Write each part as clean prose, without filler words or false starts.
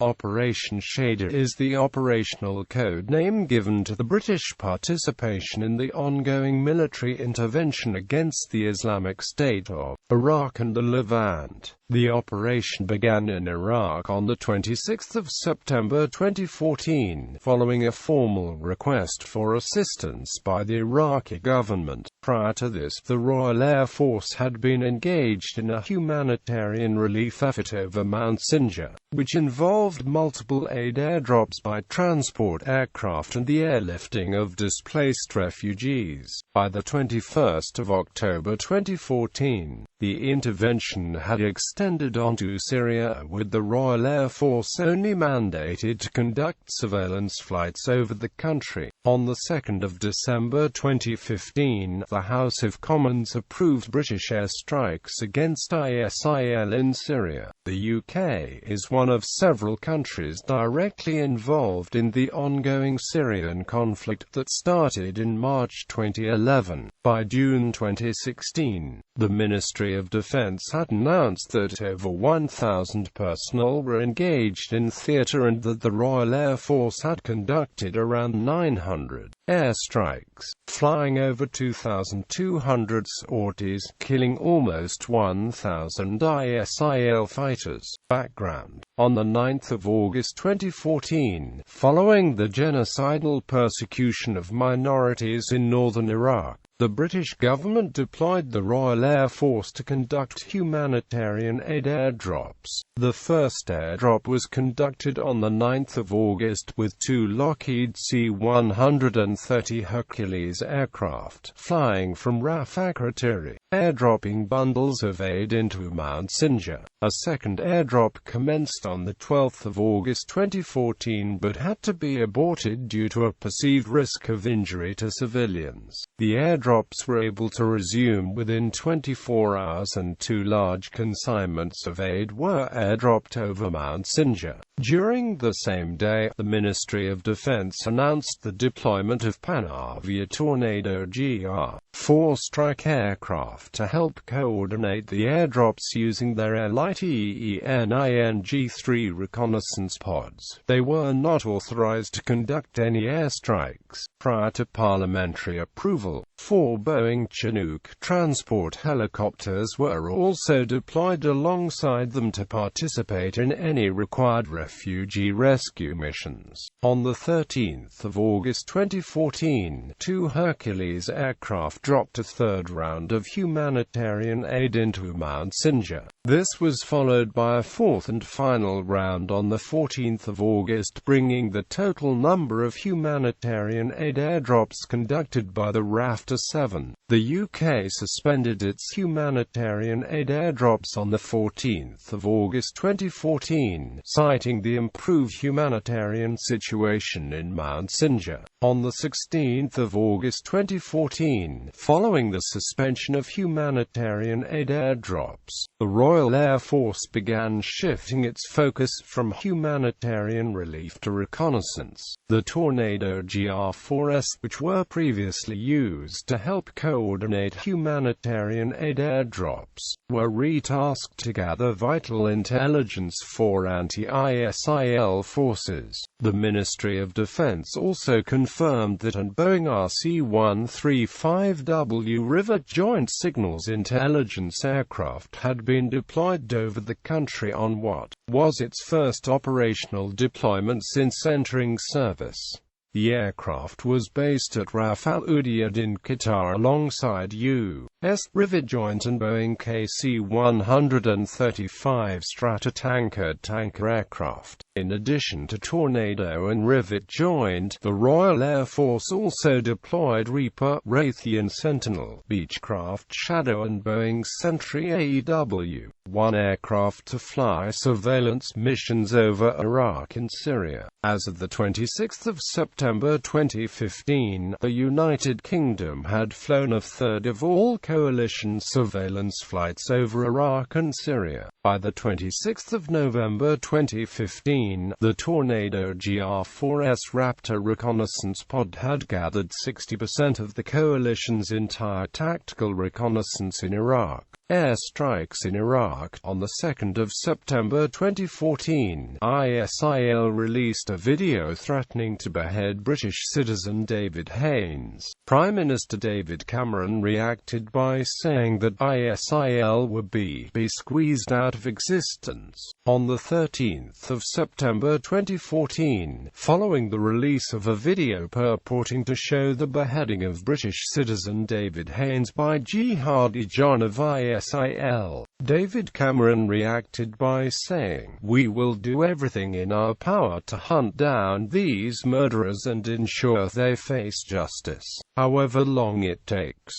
Operation Shader is the operational code name given to the British participation in the ongoing military intervention against the Islamic State of Iraq and the Levant. The operation began in Iraq on the 26th of September 2014, following a formal request for assistance by the Iraqi government. Prior to this, the Royal Air Force had been engaged in a humanitarian relief effort over Mount Sinjar, which involved multiple aid airdrops by transport aircraft and the airlifting of displaced refugees. By the 21st of October 2014, the intervention had extended onto Syria, with the Royal Air Force only mandated to conduct surveillance flights over the country. On the 2nd of December 2015, the House of Commons approved British airstrikes against ISIL in Syria. The UK is one of several countries directly involved in the ongoing Syrian conflict that started in March 2011. By June 2016, the Ministry of Defence had announced that over 1,000 personnel were engaged in theatre and that the Royal Air Force had conducted around 900 airstrikes, flying over 2,200 sorties, killing almost 1,000 ISIL fighters. Background: on the 9th of August 2014, following the genocidal persecution of minorities in northern Iraq, the British government deployed the Royal Air Force to conduct humanitarian aid airdrops. The first airdrop was conducted on the 9th of August with two Lockheed C-130 Hercules aircraft flying from Rafah, airdropping bundles of aid into Mount Sinjar. A second airdrop commenced on the 12th of August 2014 but had to be aborted due to a perceived risk of injury to civilians. The airdrops were able to resume within 24 hours and two large consignments of aid were airdropped over Mount Sinjar. During the same day, the Ministry of Defence announced the deployment of Panavia Tornado GR-4 strike aircraft to help coordinate the airdrops using their airlifting 3 reconnaissance pods. They were not authorized to conduct any airstrikes. Prior to parliamentary approval, 4 Boeing Chinook transport helicopters were also deployed alongside them to participate in any required refugee rescue missions. On the 13th of August 2014, 2 Hercules aircraft dropped a third round of humanitarian aid into Mount Sinjar. This was followed by a fourth and final round on the 14th of August, bringing the total number of humanitarian aid airdrops conducted by the RAF to 7. The UK suspended its humanitarian aid airdrops on the 14th of August 2014, citing the improved humanitarian situation in Mount Sinjar. On the 16th of August 2014, following the suspension of humanitarian aid airdrops, the Royal Air Force began shifting its focus from humanitarian relief to reconnaissance. The Tornado GR-4s, which were previously used to help coordinate humanitarian aid airdrops, were retasked to gather vital intelligence for anti-ISIL forces. The Ministry of Defence also confirmed that an Boeing RC-135W Rivet Joint Signals Intelligence aircraft had been deployed over the country on what was its first operational deployment since entering service. The aircraft was based at Raf Al Udeid in Qatar alongside U.S. Rivet Joint and Boeing KC-135 Stratotanker tanker aircraft. In addition to Tornado and Rivet Joint, the Royal Air Force also deployed Reaper, Raytheon Sentinel, Beechcraft Shadow and Boeing Sentry AEW-1 aircraft to fly surveillance missions over Iraq and Syria. As of the 26th of September 2015, the United Kingdom had flown a third of all coalition surveillance flights over Iraq and Syria. By the 26th of November 2015, the Tornado GR-4S Raptor reconnaissance pod had gathered 60% of the coalition's entire tactical reconnaissance in Iraq. Airstrikes in Iraq. On the 2nd of September 2014, ISIL released a video threatening to behead British citizen David Haines. Prime Minister David Cameron reacted by saying that ISIL would be squeezed out of existence. On the 13th of September 2014, following the release of a video purporting to show the beheading of British citizen David Haines by Jihadi John of ISIL, David Cameron reacted by saying, "We will do everything in our power to hunt down these murderers and ensure they face justice, however long it takes."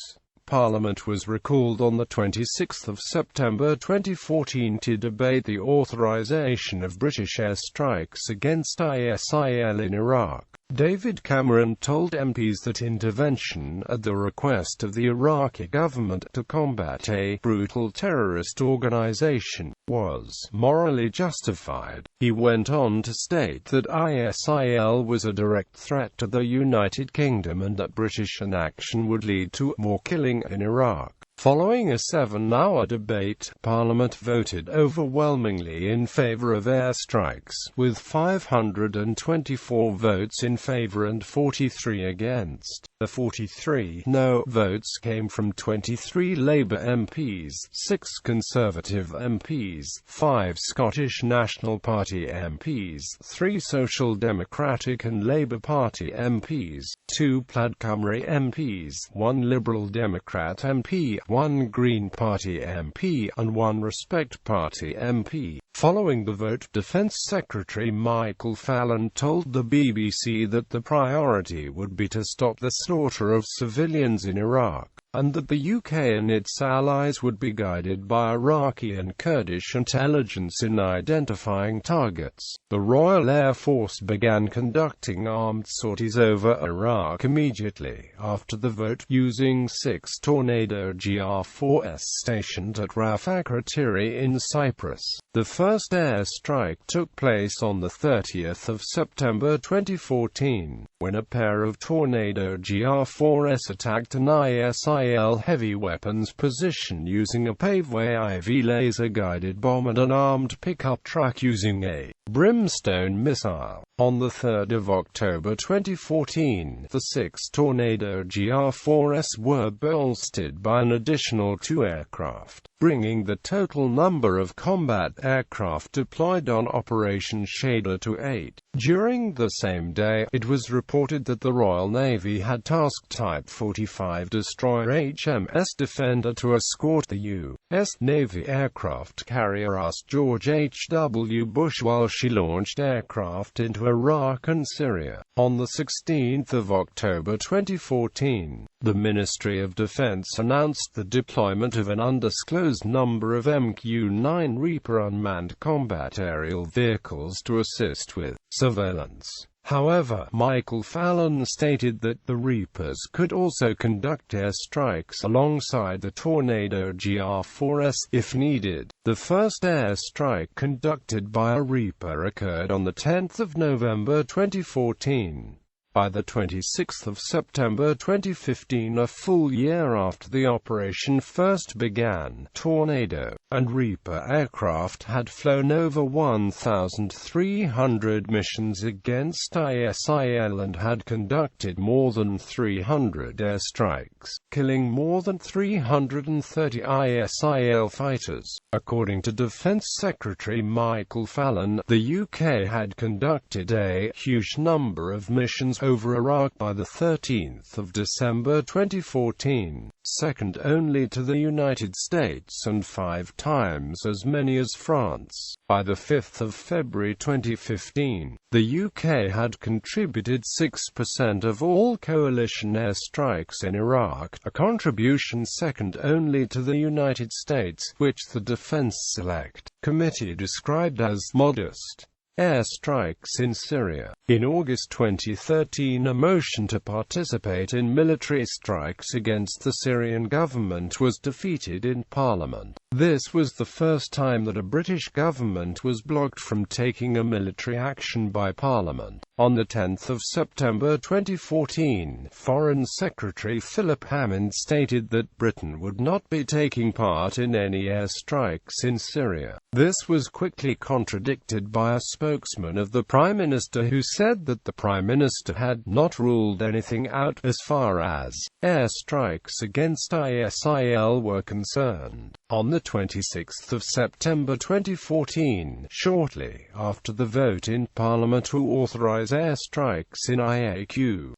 Parliament was recalled on the 26th of September 2014 to debate the authorization of British airstrikes against ISIL in Iraq. David Cameron told MPs that intervention at the request of the Iraqi government to combat a brutal terrorist organization was morally justified. He went on to state that ISIL was a direct threat to the United Kingdom and that British inaction would lead to more killing in Iraq. Following a 7-hour debate, Parliament voted overwhelmingly in favour of airstrikes, with 524 votes in favour and 43 against. The 43 no votes came from 23 Labour MPs, 6 Conservative MPs, 5 Scottish National Party MPs, 3 Social Democratic and Labour Party MPs, 2 Plaid Cymru MPs, 1 Liberal Democrat MP, 1 Green Party MP, and 1 Respect Party MP. Following the vote, Defence Secretary Michael Fallon told the BBC that the priority would be to stop the slaughter of civilians in Iraq, and that the UK and its allies would be guided by Iraqi and Kurdish intelligence in identifying targets. The Royal Air Force began conducting armed sorties over Iraq immediately after the vote, using 6 Tornado GR-4s stationed at Rafah Kratiri in Cyprus. The first airstrike took place on the 30th of September 2014, when a pair of Tornado GR-4s attacked an ISIL heavy weapons position using a Paveway IV laser-guided bomb and an armed pickup truck using a Brimstone missile. On the 3rd of October 2014, the 6 Tornado GR-4s were bolstered by an additional 2 aircraft, bringing the total number of combat aircraft deployed on Operation Shader to 8. During the same day, it was reported that the Royal Navy had tasked Type 45 destroyer HMS Defender to escort the U.S. Navy aircraft carrier George H.W. Bush while she launched aircraft into Iraq and Syria. On the 16th of October 2014, the Ministry of Defense announced the deployment of an undisclosed number of MQ-9 Reaper unmanned combat aerial vehicles to assist with surveillance. However, Michael Fallon stated that the Reapers could also conduct airstrikes alongside the Tornado GR-4s if needed. The first airstrike conducted by a Reaper occurred on the 10th of November 2014. By the 26th of September 2015, a full year after the operation first began, Tornado and Reaper aircraft had flown over 1,300 missions against ISIL and had conducted more than 300 airstrikes, killing more than 330 ISIL fighters. According to Defence Secretary Michael Fallon, the UK had conducted a huge number of missions over Iraq by the 13th of December 2014, second only to the United States and 5 times as many as France. By the 5th of February 2015, the UK had contributed 6% of all coalition airstrikes in Iraq, a contribution second only to the United States, which the Defense Select Committee described as modest. Airstrikes in Syria. In August 2013, a motion to participate in military strikes against the Syrian government was defeated in Parliament. This was the first time that a British government was blocked from taking a military action by Parliament. On 10 September 2014, Foreign Secretary Philip Hammond stated that Britain would not be taking part in any airstrikes in Syria. This was quickly contradicted by a spokesman of the Prime Minister who said that the Prime Minister had not ruled anything out as far as airstrikes against ISIL were concerned. On 26 September 2014, shortly after the vote in Parliament to authorise airstrikes in Iraq,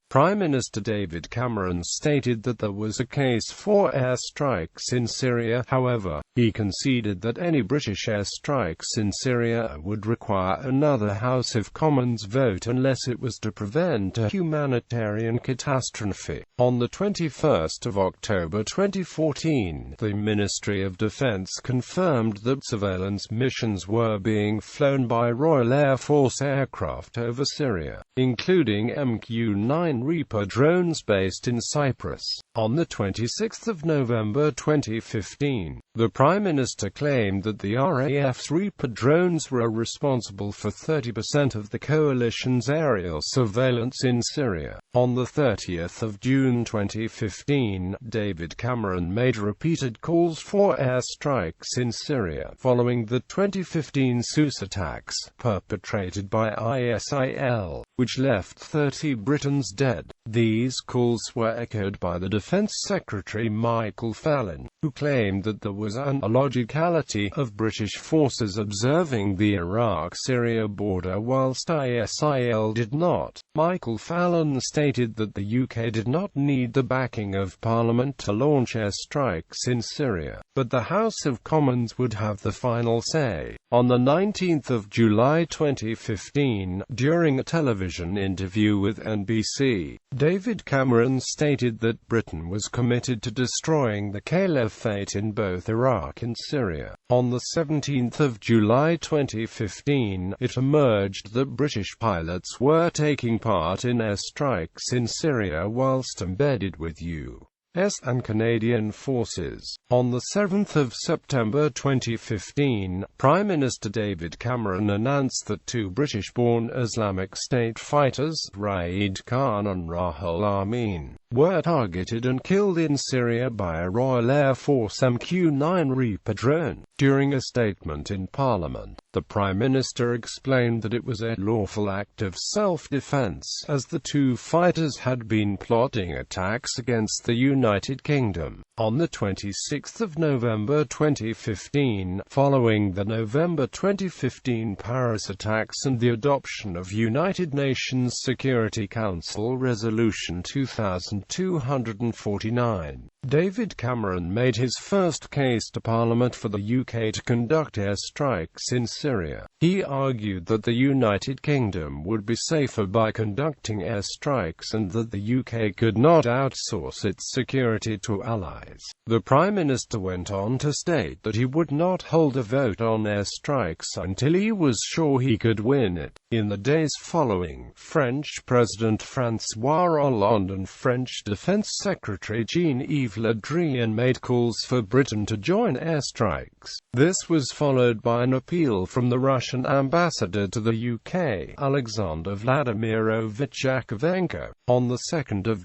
Prime Minister David Cameron stated that there was a case for airstrikes in Syria. However, he conceded that any British airstrikes in Syria would require another House of Commons vote unless it was to prevent a humanitarian catastrophe. On 21 October 2014, the Ministry of Defence confirmed that surveillance missions were being flown by Royal Air Force aircraft over Syria, including MQ-9 Reaper drones based in Cyprus. On 26 November 2015, the Prime Minister claimed that the RAF's Reaper drones were responsible for 30% of the coalition's aerial surveillance in Syria. On 30 June 2015, David Cameron made repeated calls for airstrikes in Syria following the 2015 Sousse attacks perpetrated by ISIL, which left 30 Britons dead. These calls were echoed by the Defence Secretary Michael Fallon, who claimed that there was an illogicality of British forces observing the Iraq-Syria border whilst ISIL did not. Michael Fallon stated that the UK did not need the backing of Parliament to launch airstrikes in Syria, but the House of Commons would have the final say. On 19 July 2015, during a television interview with NBC, David Cameron stated that Britain was committed to destroying the caliphate in both Iraq and Syria. On 17 July 2015, it emerged that British pilots were taking part in airstrikes in Syria whilst embedded with US and Canadian forces. On 7 September 2015, Prime Minister David Cameron announced that two British-born Islamic State fighters, Raid Khan and Rahul Amin, were targeted and killed in Syria by a Royal Air Force MQ-9 Reaper drone. During a statement in Parliament, the Prime Minister explained that it was a lawful act of self-defence, as the two fighters had been plotting attacks against the United Kingdom. On 26 November 2015, following the November 2015 Paris attacks and the adoption of United Nations Security Council Resolution 2249, David Cameron made his first case to Parliament for the UK to conduct airstrikes in Syria. He argued that the United Kingdom would be safer by conducting airstrikes and that the UK could not outsource its security to allies. The Prime Minister went on to state that he would not hold a vote on airstrikes until he was sure he could win it. In the days following, French President François Hollande and French Defense Secretary Jean-Yves Le Drian made calls for Britain to join airstrikes. This was followed by an appeal from the Russian ambassador to the UK, Alexander Vladimirovich Yakovenko. On 2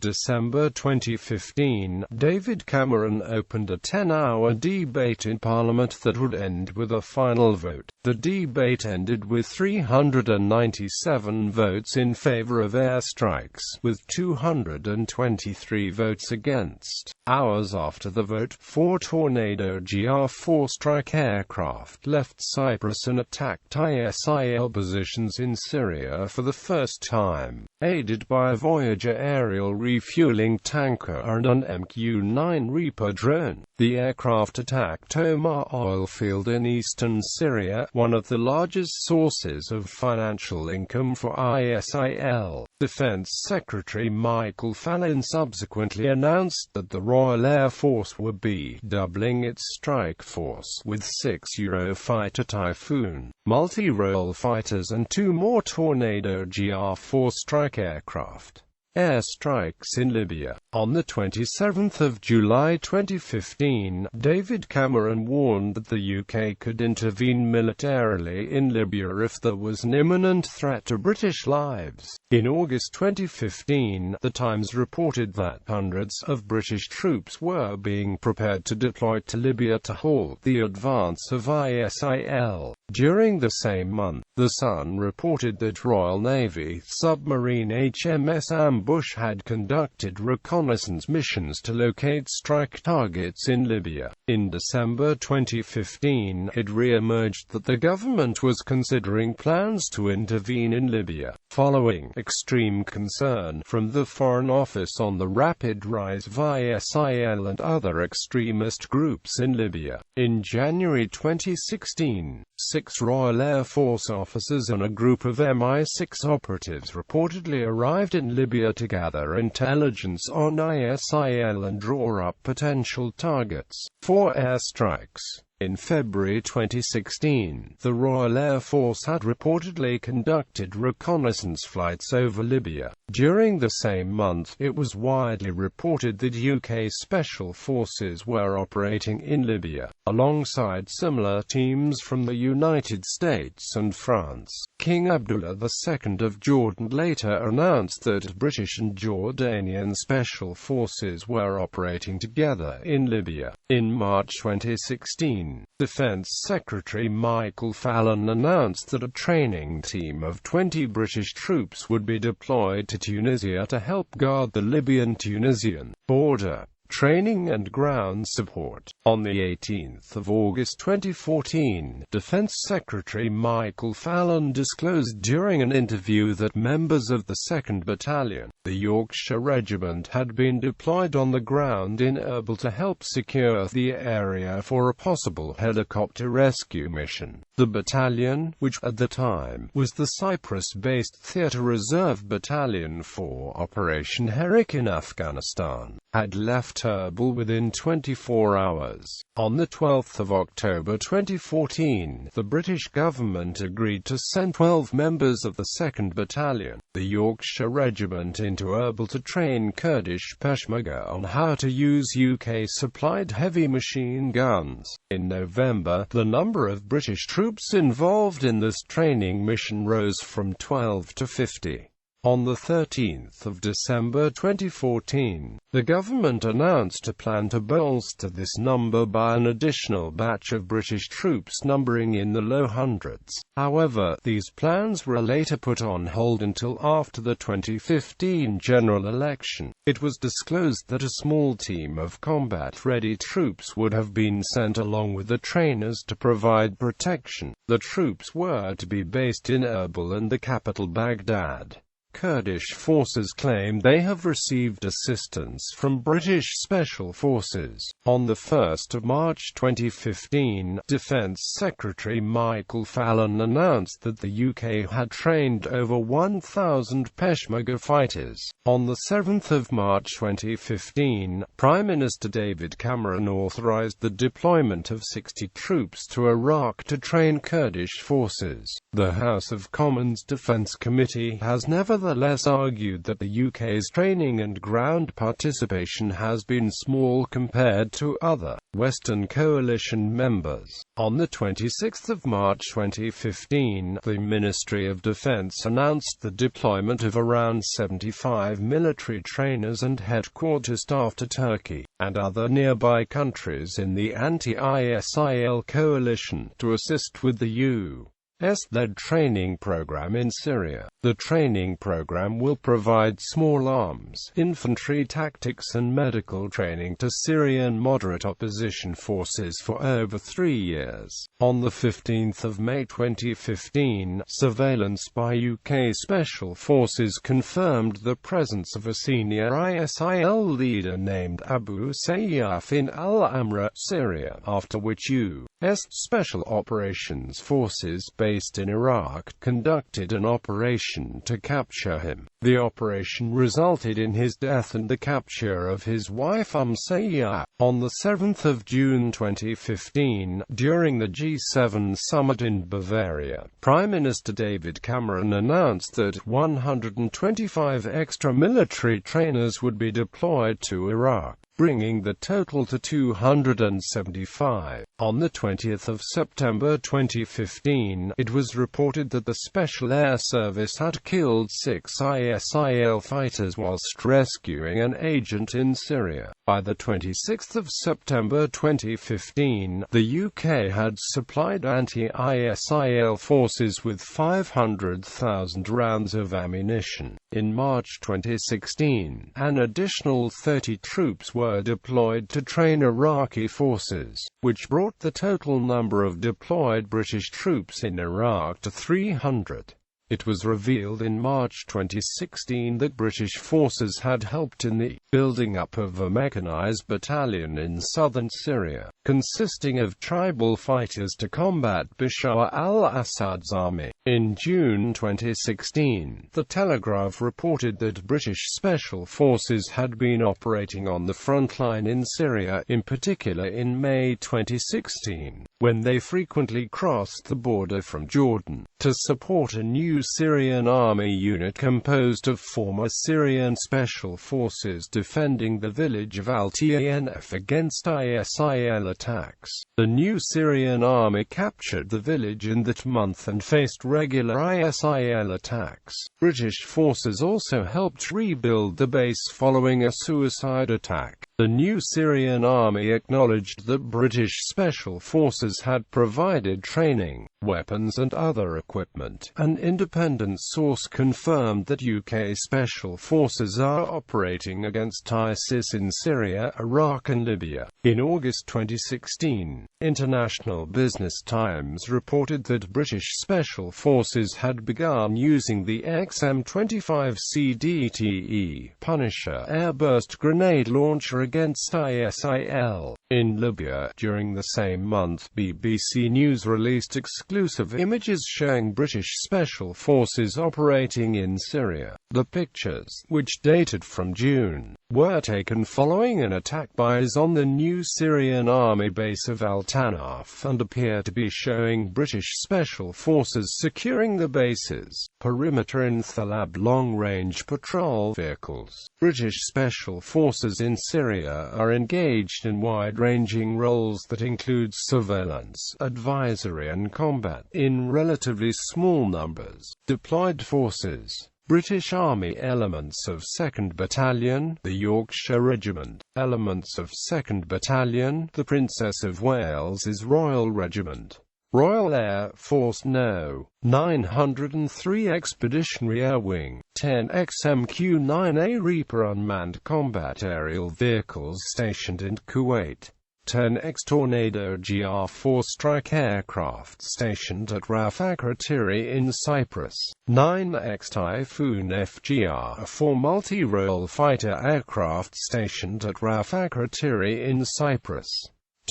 December 2015, David Cameron opened a 10-hour debate in Parliament that would end with a final vote. The debate ended with 397 votes in favour of airstrikes, with 223 votes against. Hours after the vote, 4 Tornado GR-4 strike aircraft left Cyprus and attacked ISIL positions in Syria for the first time, aided by a Voyager aerial refueling tanker and an MQ-9 Reaper drone. The aircraft attacked Omar oil field in eastern Syria, one of the largest sources of financial income for ISIL. Defense Secretary Michael Fallon subsequently announced that the Royal Air Force would be doubling its strike force with 6 Eurofighter Typhoon multi-role fighters and 2 more Tornado GR-4 strike aircraft. Airstrikes in Libya. On the 27th of July 2015, David Cameron warned that the UK could intervene militarily in Libya if there was an imminent threat to British lives. In August 2015, The Times reported that hundreds of British troops were being prepared to deploy to Libya to halt the advance of ISIL. During the same month, The Sun reported that Royal Navy submarine HMS Ambush had conducted reconnaissance missions to locate strike targets in Libya. In December 2015, it re-emerged that the government was considering plans to intervene in Libya, following extreme concern from the Foreign Office on the rapid rise of ISIL and other extremist groups in Libya. In January 2016, 6 Royal Air Force officers and a group of MI6 operatives reportedly arrived in Libya to gather intelligence on ISIL and draw up potential targets for airstrikes. In February 2016, the Royal Air Force had reportedly conducted reconnaissance flights over Libya. During the same month, it was widely reported that UK Special Forces were operating in Libya, alongside similar teams from the United States and France. King Abdullah II of Jordan later announced that British and Jordanian Special Forces were operating together in Libya. In March 2016, Defence Secretary Michael Fallon announced that a training team of 20 British troops would be deployed to Tunisia to help guard the Libyan-Tunisian border. Training and ground support. On the 18th of August 2014, Defence Secretary Michael Fallon disclosed during an interview that members of the 2nd Battalion, the Yorkshire Regiment, had been deployed on the ground in Erbil to help secure the area for a possible helicopter rescue mission. The battalion, which at the time was the Cyprus-based Theatre Reserve Battalion for Operation Herrick in Afghanistan, had left Erbil within 24 hours. On the 12th of October 2014, the British government agreed to send 12 members of the 2nd Battalion, the Yorkshire Regiment, into Erbil to train Kurdish Peshmerga on how to use UK-supplied heavy machine guns. In November, the number of British troops involved in this training mission rose from 12 to 50. On the 13th of December 2014, the government announced a plan to bolster this number by an additional batch of British troops numbering in the low hundreds. However, these plans were later put on hold until after the 2015 general election. It was disclosed that a small team of combat-ready troops would have been sent along with the trainers to provide protection. The troops were to be based in Erbil and the capital Baghdad. Kurdish forces claim they have received assistance from British Special Forces. On 1 March 2015, Defence Secretary Michael Fallon announced that the UK had trained over 1,000 Peshmerga fighters. On 7 March 2015, Prime Minister David Cameron authorised the deployment of 60 troops to Iraq to train Kurdish forces. The House of Commons Defence Committee has nevertheless argued that the UK's training and ground participation has been small compared to other Western coalition members. On 26 March 2015, the Ministry of Defence announced the deployment of around 75 military trainers and headquarters staff to Turkey and other nearby countries in the anti-ISIL coalition to assist with the US-led training program in Syria. The training program will provide small arms, infantry tactics and medical training to Syrian moderate opposition forces for over 3 years. On 15 May 2015, surveillance by UK Special Forces confirmed the presence of a senior ISIL leader named Abu Sayyaf in Al-Amra, Syria, after which US Special Operations Forces based in Iraq, conducted an operation to capture him. The operation resulted in his death and the capture of his wife Sinjar. On 7 June 2015, during the G7 summit in Bavaria, Prime Minister David Cameron announced that 125 extra military trainers would be deployed to Iraq, bringing the total to 275. On 20 September 2015, it was reported that the Special Air Service had killed 6 ISIL fighters whilst rescuing an agent in Syria. By 26 September 2015, the UK had supplied anti-ISIL forces with 500,000 rounds of ammunition. In March 2016, an additional 30 troops were deployed to train Iraqi forces, which brought the total number of deployed British troops in Iraq to 300. It was revealed in March 2016 that British forces had helped in the building up of a mechanized battalion in southern Syria, consisting of tribal fighters to combat Bashar al-Assad's army. In June 2016, The Telegraph reported that British special forces had been operating on the front line in Syria, in particular in May 2016, when they frequently crossed the border from Jordan, to support a new Syrian army unit composed of former Syrian special forces defending the village of Al-Tanf against ISIL attacks. The new Syrian army captured the village in that month and faced regular ISIL attacks. British forces also helped rebuild the base following a suicide attack. The new Syrian army acknowledged that British special forces had provided training, weapons and other equipment. An independent source confirmed that UK special forces are operating against ISIS in Syria, Iraq and Libya. In August 2016, International Business Times reported that British special forces had begun using the XM-25C DTE Punisher airburst grenade launcher against ISIL. In Libya, during the same month, BBC News released exclusive images showing British special forces operating in Syria. The pictures, which dated from June, were taken following an attack by IS on the new Syrian army base of Al-Tanf and appear to be showing British special forces securing the base's perimeter in Thalab long-range patrol vehicles. British special forces in Syria are engaged in wide-ranging roles that include surveillance, advisory and combat, in relatively small numbers. Deployed forces: British Army elements of 2nd Battalion, the Yorkshire Regiment, elements of 2nd Battalion, the Princess of Wales's Royal Regiment, Royal Air Force No. 903 Expeditionary Air Wing, 10 XMQ-9A Reaper unmanned combat aerial vehicles stationed in Kuwait, 10 X-Tornado GR-4 strike aircraft stationed at Rafah Kratiri in Cyprus, 9 X-Typhoon FGR-4 multi-role fighter aircraft stationed at Rafah Kratiri in Cyprus,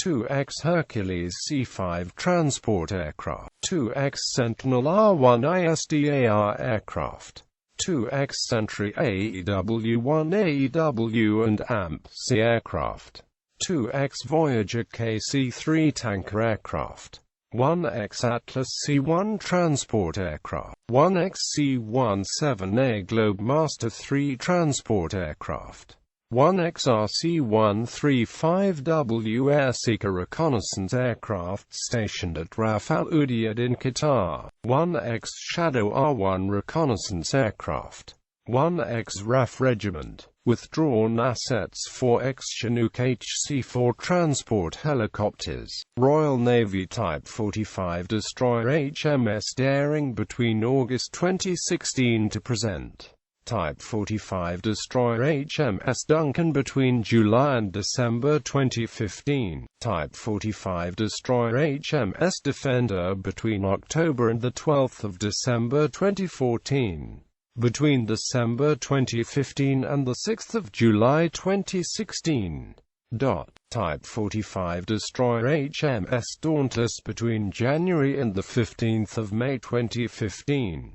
2 X-Hercules C-5 transport aircraft, 2 X-Sentinel R-1 ISDAR aircraft, 2 X-Sentry AEW-1 AEW and AMP-C aircraft, 2 X-Voyager KC-3 tanker aircraft, 1 X-Atlas C-1 transport aircraft, 1 X-C-17A Globemaster 3 transport aircraft, 1 XRC-135W Airseeker reconnaissance aircraft stationed at Raf Al Udeid in Qatar, 1 X-Shadow R-1 reconnaissance aircraft, 1 X-RAF regiment, withdrawn assets, 4 X-Chinook HC-4 transport helicopters, Royal Navy Type 45 destroyer HMS Daring between August 2016 to present. Type 45 destroyer HMS Duncan between July and December 2015. Type 45 destroyer HMS Defender between October and 12 December 2014. Between December 2015 and 6 July 2016. Type 45 destroyer HMS Dauntless between January and 15 May 2015.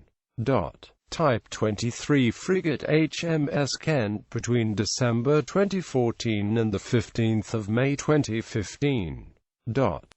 Type 23 frigate HMS Kent between December 2014 and 15 May 2015.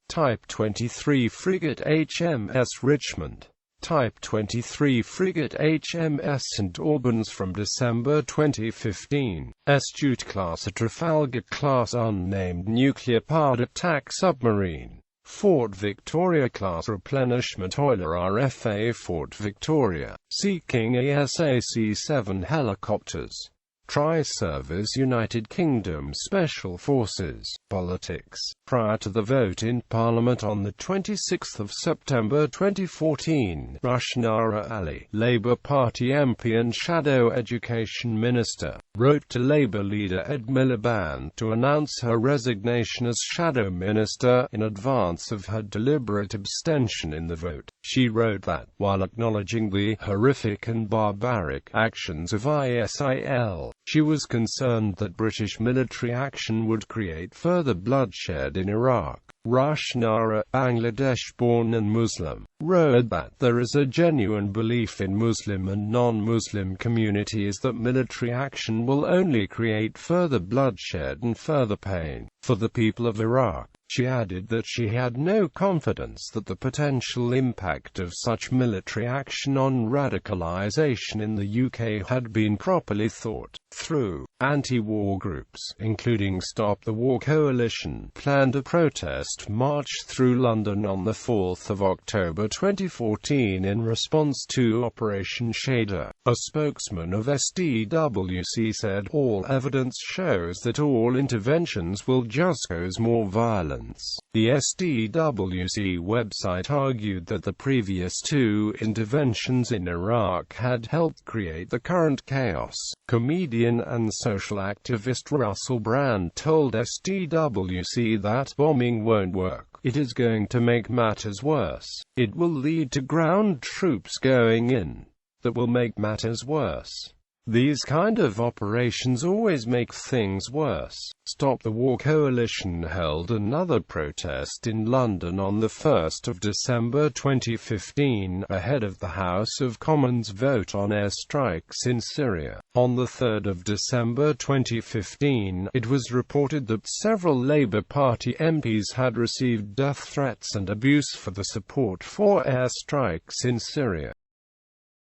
Type 23 frigate HMS Richmond. Type 23 frigate HMS St Albans from December 2015. Astute-class Trafalgar-class unnamed nuclear-powered attack submarine. Fort Victoria-class replenishment oiler RFA Fort Victoria, seeking ASAC-7 helicopters. Tri-Service United Kingdom Special Forces. Politics. Prior to the vote in Parliament on 26 September 2014, Rushnara Ali, Labour Party MP and Shadow Education Minister, wrote to Labour leader Ed Miliband to announce her resignation as Shadow Minister in advance of her deliberate abstention in the vote. She wrote that, while acknowledging the horrific and barbaric actions of ISIL, she was concerned that British military action would create further bloodshed in Iraq. Rushnara, Bangladesh-born and Muslim, wrote that there is a genuine belief in Muslim and non-Muslim communities that military action will only create further bloodshed and further pain for the people of Iraq. She added that she had no confidence that the potential impact of such military action on radicalization in the UK had been properly thought through. Anti-war groups, including Stop the War Coalition, planned a protest march through London on 4 October 2014 in response to Operation Shader. A spokesman of SDWC said, "All evidence shows that all interventions will just cause more violence." The SDWC website argued that the previous two interventions in Iraq had helped create the current chaos. Comedian and social activist Russell Brand told SDWC that bombing won't work. It is going to make matters worse. It will lead to ground troops going in. That will make matters worse. These kind of operations always make things worse. Stop the War Coalition held another protest in London on 1 December 2015, ahead of the House of Commons vote on airstrikes in Syria. On 3 December 2015, it was reported that several Labour Party MPs had received death threats and abuse for the support for airstrikes in Syria.